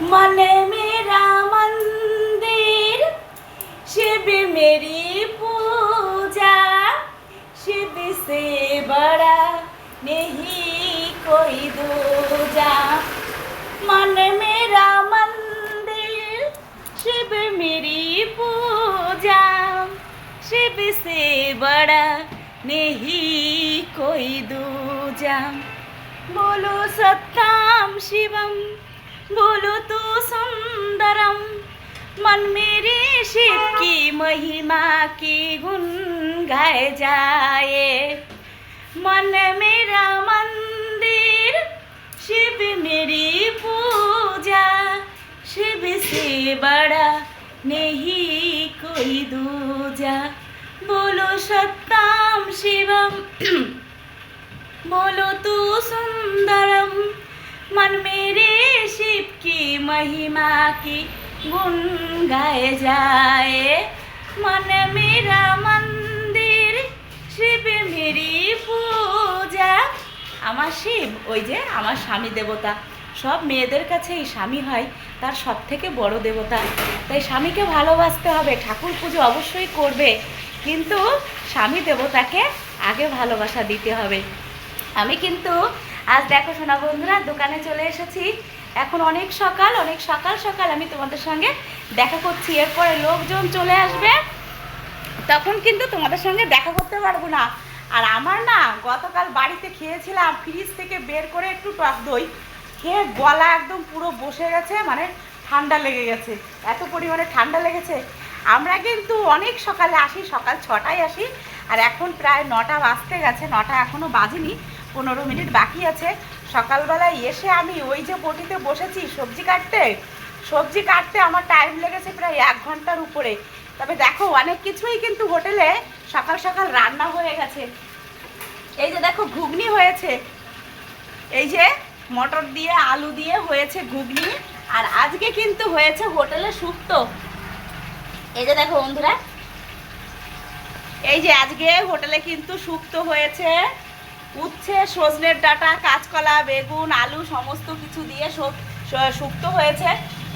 मन मेरा मंदिर, शिव मेरी पूजा, शिव से बड़ा नहीं कोई दूजा। मन मेरा मंदिर, शिव मेरी पूजा, शिव से बड़ा नहीं कोई दूजा। बोलो सत्यम शिवम, बोलो तू सुंदरम, मन मेरे शिव की महिमा की गुण गाए जाए। मन मेरा मंदिर, शिव मेरी पूजा, शिव से बड़ा नहीं कोई दूजा। बोलो सत्यम शिवम, बोलो तू सुंदरम, मन मेरे शिव की महिमा की गुण गाए जाए। मन मेरा मंदिर, शिव मेरी पूजा। আমার শিব ওই যে আমার স্বামী দেবতা। সব মেয়েদের কাছে এই স্বামী হয় তার সব থেকে বড় দেবতা। তাই স্বামীকে ভালোবাসতে হবে, ঠাকুর পুজো অবশ্যই করবে, কিন্তু স্বামী দেবতাকে আগে ভালোবাসা দিতে হবে। আমি কিন্তু আজ দেখো সোনা বন্ধুরা দোকানে চলে এসেছি। এখন অনেক সকাল সকাল আমি তোমাদের সঙ্গে দেখা করছি। এরপরে লোকজন চলে আসবে, তখন কিন্তু তোমাদের সঙ্গে দেখা করতে পারবো না। আর আমার না গতকাল বাড়িতে খেয়েছিলাম ফ্রিজ থেকে বের করে একটু টক দই খেয়ে গলা একদম পুরো বসে গেছে, মানে ঠান্ডা লেগে গেছে, এত পরিমাণে ঠান্ডা লেগেছে। আমরা কিন্তু অনেক সকালে আসি, সকাল 6টায় আসি, আর এখন প্রায় 9টা বাজতে গেছে, 9টা এখনও বাজেনি, 15 মিনিট বাকি আছে। সকালবেলায় এসে আমি ওই যে বটিতে বসেছি সবজি কাটতে আমার টাইম লেগেছে প্রায় 1 ঘন্টার উপরে। তবে দেখো অনেক কিছুই কিন্তু হোটেলে সকাল সকাল রান্না হয়ে গেছে। এই যে দেখো ঘুগনি হয়েছে, এই যে মটর দিয়ে আলু দিয়ে হয়েছে ঘুগনি, আর আজকে কিন্তু হয়েছে হোটেলে শুক্তো। এই যে দেখো বন্ধুরা, এই যে আজকে হোটেলে কিন্তু শুক্তো হয়েছে, উচ্ছে, সজনের ডাঁটা, কাঁচকলা, বেগুন, আলু সমস্ত কিছু দিয়ে শুক্তো হয়েছে।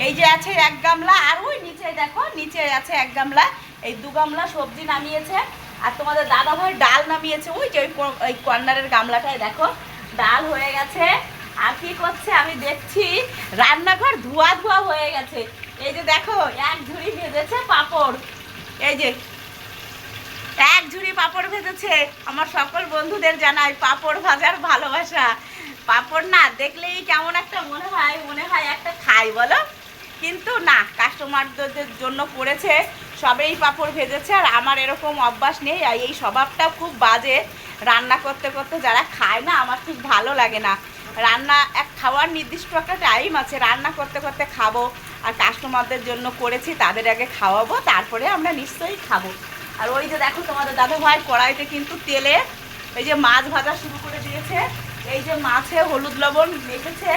এই যে আছে 1 গামলা, আর ওই নিচে দেখো নিচে আছে 1 গামলা, এই 2 গামলা সবজি নামিয়েছে। আর তোমাদের দাদাভাই ডাল নামিয়েছে, ওই যে ওই কর্নারের গামলাটায় দেখো ডাল হয়ে গেছে। আর কি করছে আমি দেখছি, রান্নাঘর ধোয়া ধোয়া হয়ে গেছে। এই যে দেখো 1 ঝুড়ি ভেজেছে পাঁপড়, এই যে 1 ঝুড়ি পাঁপড় ভেজেছে। আমার সকল বন্ধুদের জানাই পাঁপড় ভাজার ভালোবাসা। পাঁপড় না দেখলেই কেমন একটা মনে হয় একটা খাই বলো, কিন্তু না, কাস্টমারদের জন্য করেছে, সবেই পাঁপড় ভেজেছে। আর আমার এরকম অভ্যাস নেই, আর এই স্বভাবটা খুব বাজে। রান্না করতে করতে যারা খায় না, আমার ঠিক ভালো লাগে না। রান্না খাওয়ার নির্দিষ্ট একটা টাইম আছে, রান্না করতে করতে খাবো, আর কাস্টমারদের জন্য করেছি, তাদের আগে খাওয়াবো, তারপরে আমরা নিশ্চয়ই খাবো। আর ওই যে দেখো তোমাদের দাদাভাই কড়াইতে কিন্তু তেলে এই যে মাছ ভাজা শুরু করে দিয়েছে। এই যে মাছে হলুদ লবণ মেখেছে।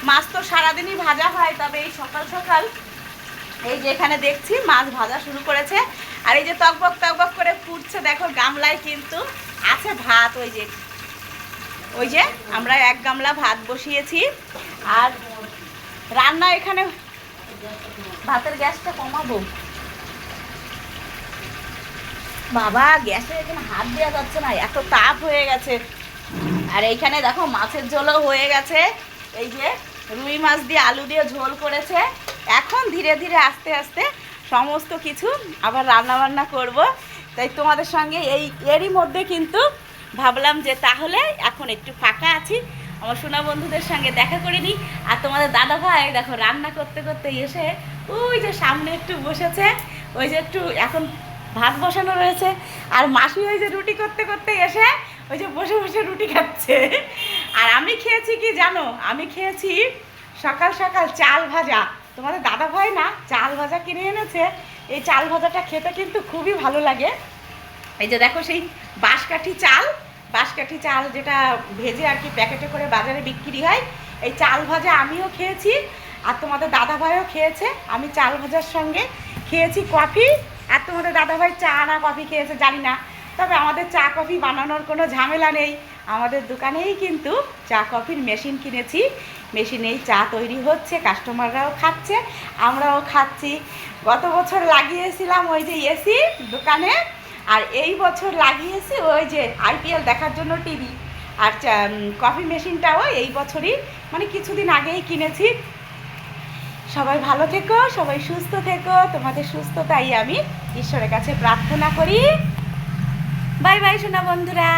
মাছ তো সারাদিনই ভাজা হয়, তবে এই সকাল সকাল এই যে এখানে দেখছি মাছ ভাজা শুরু করেছে। আর এই যে টকবক করে ফুটছে, দেখো গামলায় কিন্তু আছে ভাত। ওই যে আমরা 1 গামলা ভাত বসিয়েছি। আর রান্না এখানে ভাতের গ্যাসটা কমাবো, বাবা গ্যাসে এখানে হাত দেওয়া যাচ্ছে না, এত তাপ হয়ে গেছে। আর এইখানে দেখো মাছের ঝোলও হয়ে গেছে। এই যে রুই মাছ দিয়ে আলু দিয়ে ঝোল করেছে। এখন ধীরে ধীরে আস্তে আস্তে সমস্ত কিছু আবার রান্নাবান্না করব। তাই তোমাদের সঙ্গে এরই মধ্যে কিন্তু ভাবলাম যে তাহলে এখন একটু ফাঁকা আছি, আমার সোনা বন্ধুদের সঙ্গে দেখা করে নিই। আর তোমাদের দাদাভাই দেখো রান্না করতে করতে এসে ওই যে সামনে একটু বসেছে, ওই যে একটু এখন ভাত বসানো রয়েছে। আর মাসি ওই যে রুটি করতে করতে এসে ওই যে বসে বসে রুটি খাচ্ছে। আর আমি খেয়েছি কি জানো, আমি খেয়েছি সকাল সকাল চাল ভাজা। তোমাদের দাদাভাই না চাল ভাজা কিনে এনেছে, এই চাল ভাজাটা খেতে কিন্তু খুবই ভালো লাগে। এই যে দেখো সেই বাঁশকাঠি চাল যেটা ভেজে আর কি প্যাকেটে করে বাজারে বিক্রি হয়, এই চাল ভাজা আমিও খেয়েছি, আর তোমাদের দাদাভাইও খেয়েছে। আমি চাল ভাজার সঙ্গে খেয়েছি কফি, আর তোমাদের দাদাভাই চা না কফি খেয়েছে জানি না, তবে আমাদের চা কফি বানানোর কোনো ঝামেলা নেই। আমাদের দোকানেই কিন্তু চা কফির মেশিন কিনেছি। মেশিনেই চা তৈরি হচ্ছে, কাস্টমাররাও খাচ্ছে, আমরাও খাচ্ছি। গত বছর লাগিয়েছিলাম ওই যে এসি দোকানে, আর এই বছর লাগিয়েছি ওই যে আইপিএল দেখার জন্য টিভি। আর কফি মেশিনটাও এই বছরই মানে কিছুদিন আগেই কিনেছি। সবাই ভালো থেকো, সবাই সুস্থ থেকো, তোমাদের সুস্থতাই আমি ঈশ্বরের কাছে প্রার্থনা করি। বাই বাই সোনা বন্ধুরা।